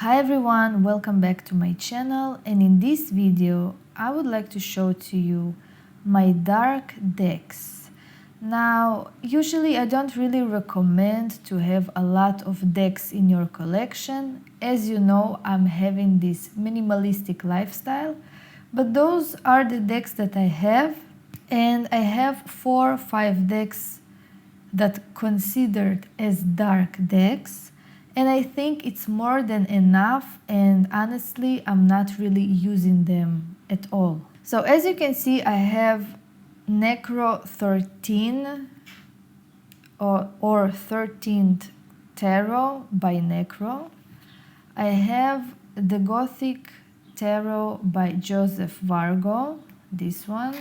Hi everyone, welcome back to my channel, and in this video I would like to show to you my dark decks. Now, usually I don't really recommend to have a lot of decks in your collection. As you know, I'm having this minimalistic lifestyle, but those are the decks that I have, and I have 4 or 5 decks that considered as dark decks. And I think it's more than enough, and honestly I'm not really using them at all. So as you can see, I have Necro 13 or 13th Tarot by Necro. I have the Gothic Tarot by Joseph Vargo, this one.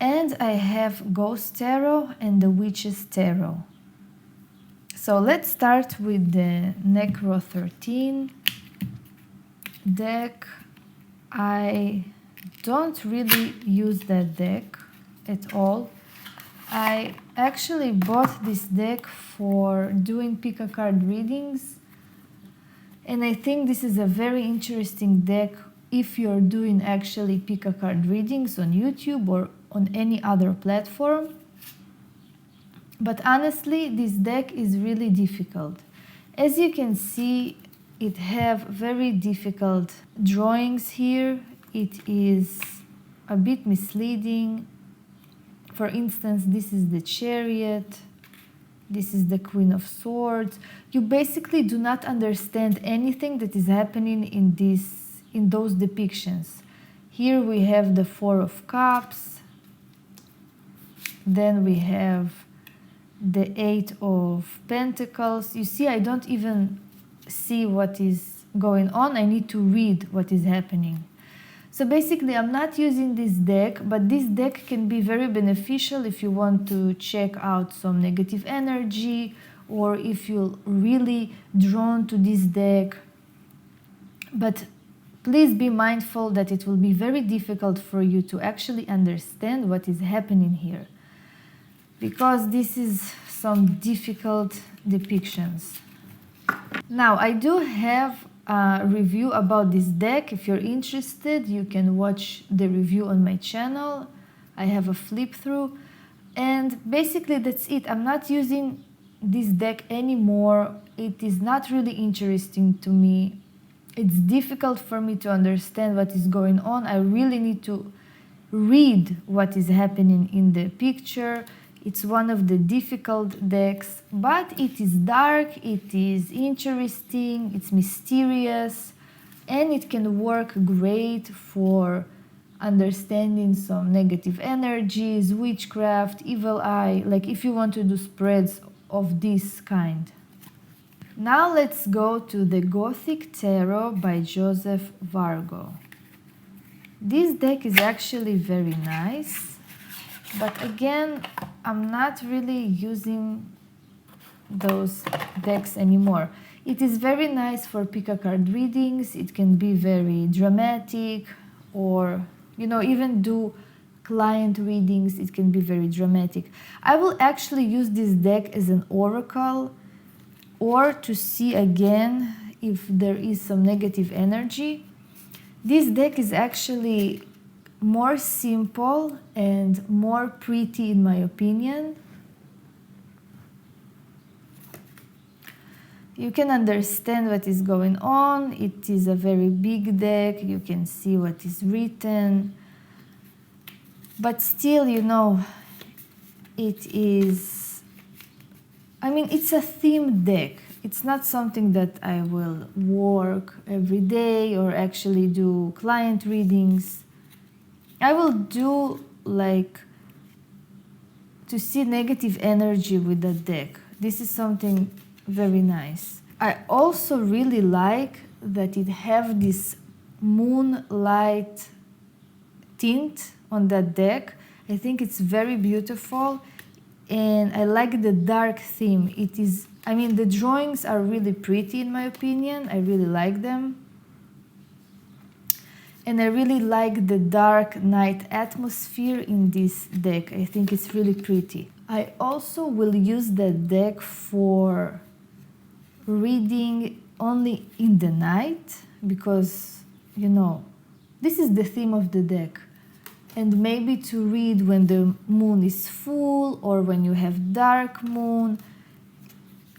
And I have Ghost Tarot and the Witch's Tarot. So let's start with the Necro 13 deck. I don't really use that deck at all. I actually bought this deck for doing pick a card readings, and I think this is a very interesting deck if you're doing actually pick a card readings on YouTube or on any other platform. But honestly, this deck is really difficult. As you can see, it have very difficult drawings here. It is a bit misleading. For instance, this is the Chariot. This is the Queen of Swords. You basically do not understand anything that is happening in those depictions. Here we have the Four of Cups. Then we have the Eight of Pentacles. You see, I don't even see what is going on. I need to read what is happening. So basically, I'm not using this deck, but this deck can be very beneficial if you want to check out some negative energy, or if you're really drawn to this deck. But please be mindful that it will be very difficult for you to actually understand what is happening here, because this is some difficult depictions. Now, I do have a review about this deck. If you're interested, you can watch the review on my channel. I have a flip through, and basically that's it. I'm not using this deck anymore. It is not really interesting to me. It's difficult for me to understand what is going on. I really need to read what is happening in the picture. It's one of the difficult decks, but it is dark, it is interesting, it's mysterious, and it can work great for understanding some negative energies, witchcraft, evil eye, like if you want to do spreads of this kind. Now let's go to the Gothic Tarot by Joseph Vargo. This deck is actually very nice, but again, I'm not really using those decks anymore. It is very nice for pick a card readings. It can be very dramatic, or even do client readings. It can be very dramatic. I will actually use this deck as an oracle, or to see again if there is some negative energy. This deck is actually more simple and more pretty in my opinion. You can understand what is going on. It is a very big deck. You can see what is written. But still, it is... it's a themed deck. It's not something that I will work every day or actually do client readings. I will do to see negative energy with the deck. This is something very nice. I also really like that it have this moonlight tint on that deck. I think it's very beautiful, and I like the dark theme. It is, the drawings are really pretty in my opinion. I really like them. And I really like the dark night atmosphere in this deck. I think it's really pretty. I also will use that deck for reading only in the night, because, you know, this is the theme of the deck. And maybe to read when the moon is full or when you have dark moon,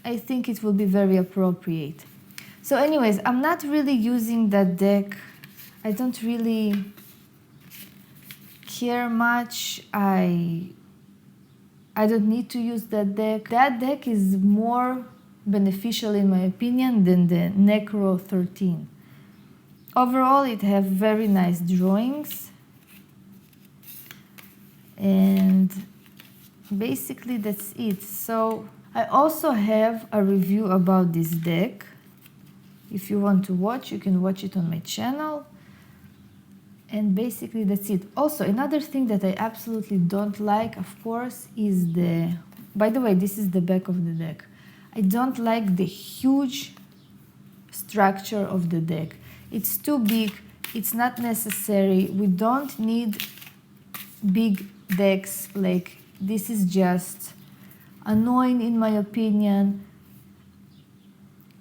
I think it will be very appropriate. So anyways, I'm not really using that deck. I don't really care much. I don't need to use that deck. That deck is more beneficial in my opinion than the Necro 13. Overall, it has very nice drawings. And basically that's it. So I also have a review about this deck. If you want to watch, you can watch it on my channel. And basically that's it. Also, another thing that I absolutely don't like, of course, is the... By the way, this is the back of the deck. I don't like the huge structure of the deck. It's too big. It's not necessary. We don't need big decks. Like, this is just annoying in my opinion.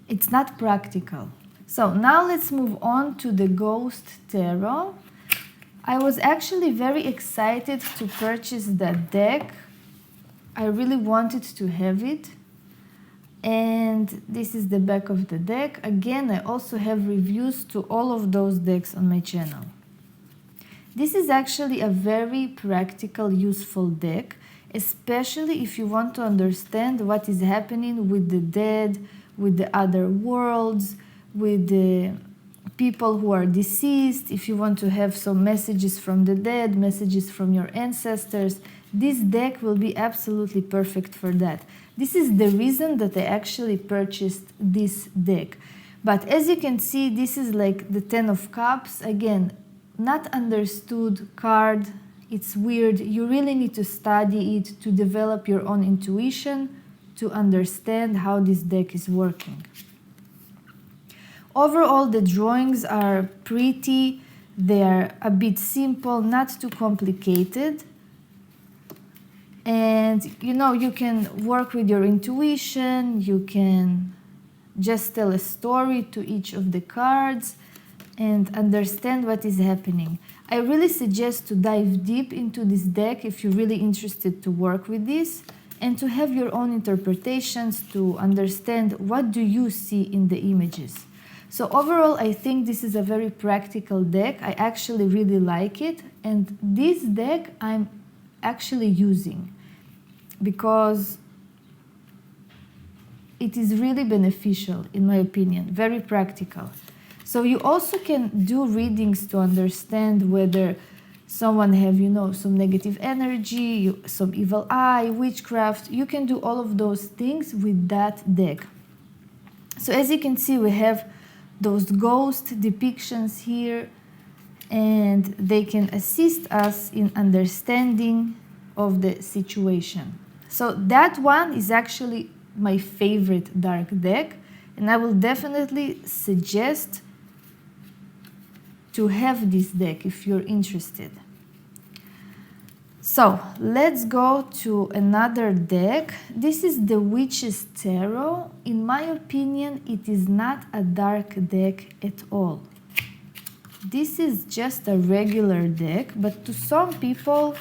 It's not practical. So now let's move on to the Ghost Tarot. I was actually very excited to purchase that deck. I really wanted to have it. And this is the back of the deck. Again, I also have reviews to all of those decks on my channel. This is actually a very practical, useful deck, especially if you want to understand what is happening with the dead, with the other worlds, with the people who are deceased. If you want to have some messages from the dead, messages from your ancestors, this deck will be absolutely perfect for that. This is the reason that I actually purchased this deck. But as you can see, this is like the Ten of Cups. Again, not understood card. It's weird. You really need to study it to develop your own intuition, to understand how this deck is working. Overall, the drawings are pretty. They are a bit simple, not too complicated. And you know, you can work with your intuition. You can just tell a story to each of the cards and understand what is happening. I really suggest to dive deep into this deck if you're really interested to work with this and to have your own interpretations, to understand what do you see in the images. So overall, I think this is a very practical deck. I actually really like it. And this deck I'm actually using because it is really beneficial, in my opinion, very practical. So you also can do readings to understand whether someone have, you know, some negative energy, some evil eye, witchcraft. You can do all of those things with that deck. So as you can see, we have those ghost depictions here, and they can assist us in understanding of the situation. So that one is actually my favorite dark deck, and I will definitely suggest to have this deck if you're interested. So let's go to another deck. This is the Witch's Tarot. In my opinion, it is not a dark deck at all. This is just a regular deck, but to some people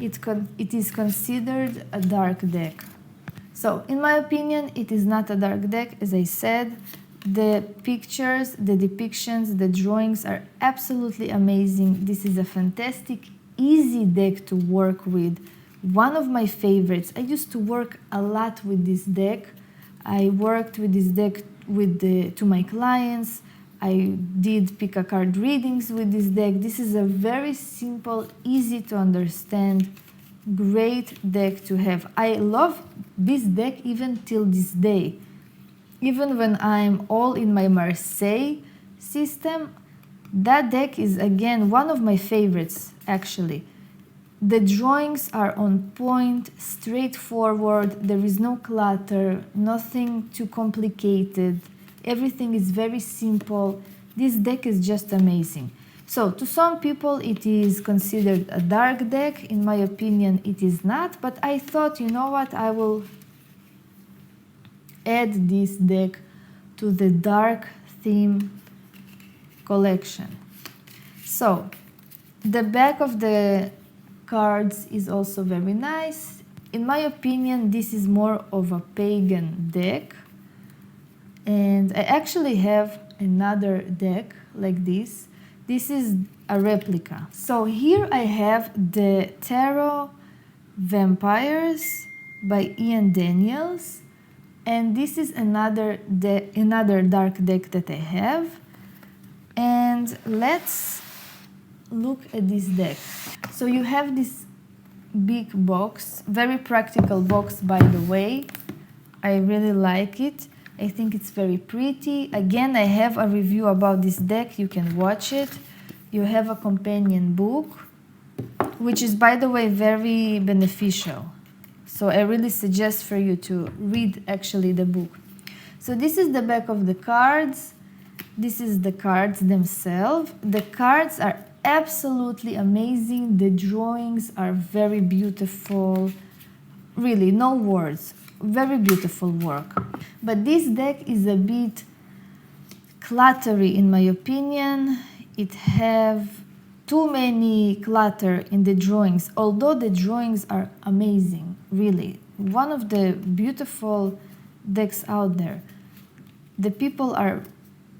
it is considered a dark deck. So in my opinion, it is not a dark deck. As I said, the pictures, the depictions, the drawings are absolutely amazing. This is a fantastic, easy deck to work with. One of my favorites. I used to work a lot with this deck. I worked with this deck to my clients. I did pick a card readings with this deck. This is a very simple, easy to understand, great deck to have. I love this deck even till this day. Even when I'm all in my Marseille system, that deck is again one of my favorites actually. The drawings are on point, straightforward, there is no clutter, nothing too complicated. Everything is very simple. This deck is just amazing. So to some people it is considered a dark deck. In my opinion it is not, but I thought, you know what, I will add this deck to the dark theme collection. So the back of the cards is also very nice. In my opinion, this is more of a pagan deck. And I actually have another deck like this. This is a replica. So here I have the Tarot Vampires by Ian Daniels. And this is another dark deck that I have. And let's look at this deck. So you have this big box, very practical box, by the way. I really like it. I think it's very pretty. Again, I have a review about this deck. You can watch it. You have a companion book, which is, by the way, very beneficial. So I really suggest for you to read actually the book. So this is the back of the cards. This is the cards themselves. The cards are absolutely amazing. The drawings are very beautiful. Really, no words. Very beautiful work. But this deck is a bit cluttery in my opinion. It have too many clutter in the drawings, although the drawings are amazing, really. One of the beautiful decks out there. The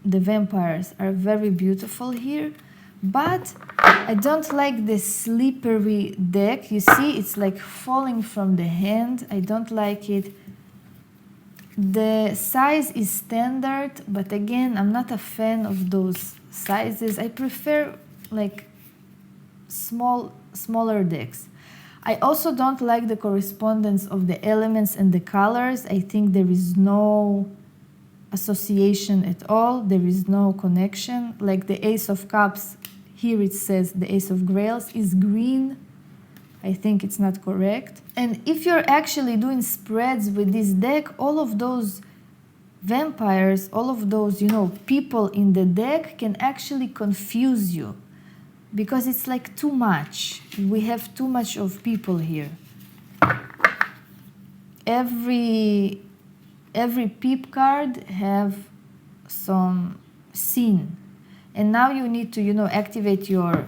vampires are very beautiful here, but I don't like the slippery deck. You see, it's like falling from the hand. I don't like it. The size is standard, but again, I'm not a fan of those sizes. I prefer like smaller decks. I also don't like the correspondence of the elements and the colors. I think there is no association at all. There is no connection. Like the Ace of Cups, here it says the Ace of Grails is green. I think it's not correct. And if you're actually doing spreads with this deck, all of those vampires, all of those, people in the deck can actually confuse you because it's like too much. We have too much of people here. Every peep card have some scene. And now you need to, activate your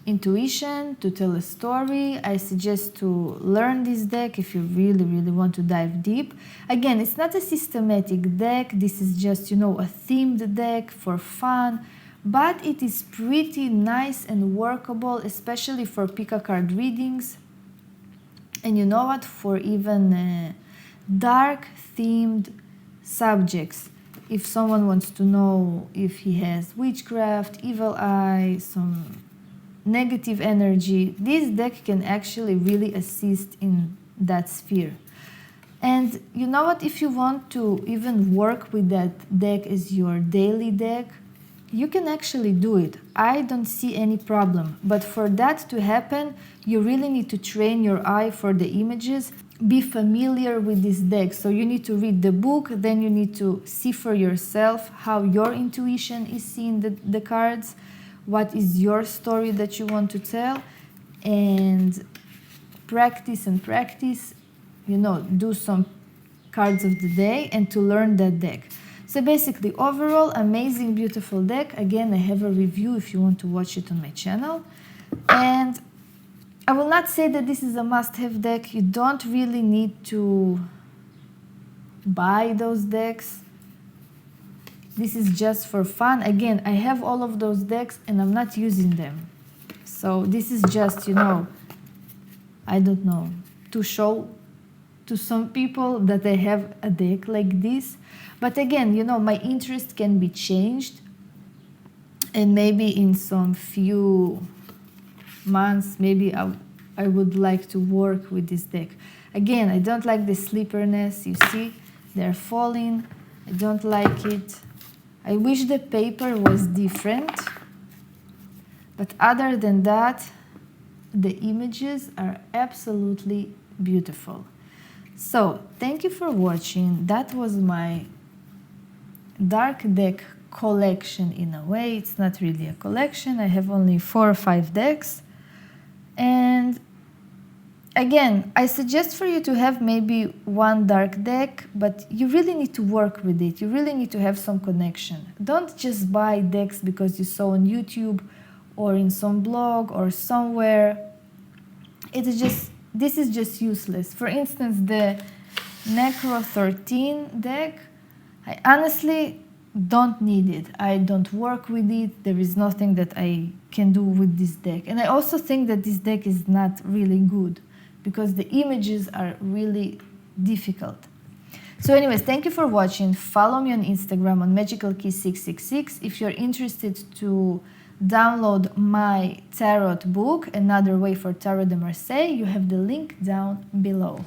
intuition to tell a story. I suggest to learn this deck if you really, really want to dive deep. Again, it's not a systematic deck. This is just, a themed deck for fun. But it is pretty nice and workable, especially for pick-a-card readings. And you know what? For even dark-themed subjects. If someone wants to know if he has witchcraft, evil eye, some negative energy, this deck can actually really assist in that sphere. And you know what? If you want to even work with that deck as your daily deck, you can actually do it. I don't see any problem. But for that to happen, you really need to train your eye for the images. Be familiar with this deck. So you need to read the book, then you need to see for yourself how your intuition is seeing the cards, what is your story that you want to tell, and practice, do some cards of the day and to learn that deck. So basically, overall, amazing, beautiful deck. Again, I have a review if you want to watch it on my channel. And I will not say that this is a must-have deck. You don't really need to buy those decks. This is just for fun. Again, I have all of those decks and I'm not using them. So this is just, I don't know, to show to some people that I have a deck like this. But again, my interest can be changed. And maybe in some few months, maybe I would like to work with this deck. Again, I don't like the slipperiness. You see, they're falling. I don't like it. I wish the paper was different. But other than that, the images are absolutely beautiful. So, thank you for watching. That was my dark deck collection in a way. It's not really a collection. I have only 4 or 5 decks. And again, I suggest for you to have maybe one dark deck, but you really need to work with it. You really need to have some connection. Don't just buy decks because you saw on YouTube or in some blog or somewhere. This is just useless. For instance, the Necro 13 deck, I honestly don't need it. I don't work with it. There is nothing that I can do with this deck. And I also think that this deck is not really good because the images are really difficult. So anyways, thank you for watching. Follow me on Instagram on magicalkey666. If you're interested to download my tarot book, Another Way for Tarot de Marseille, you have the link down below.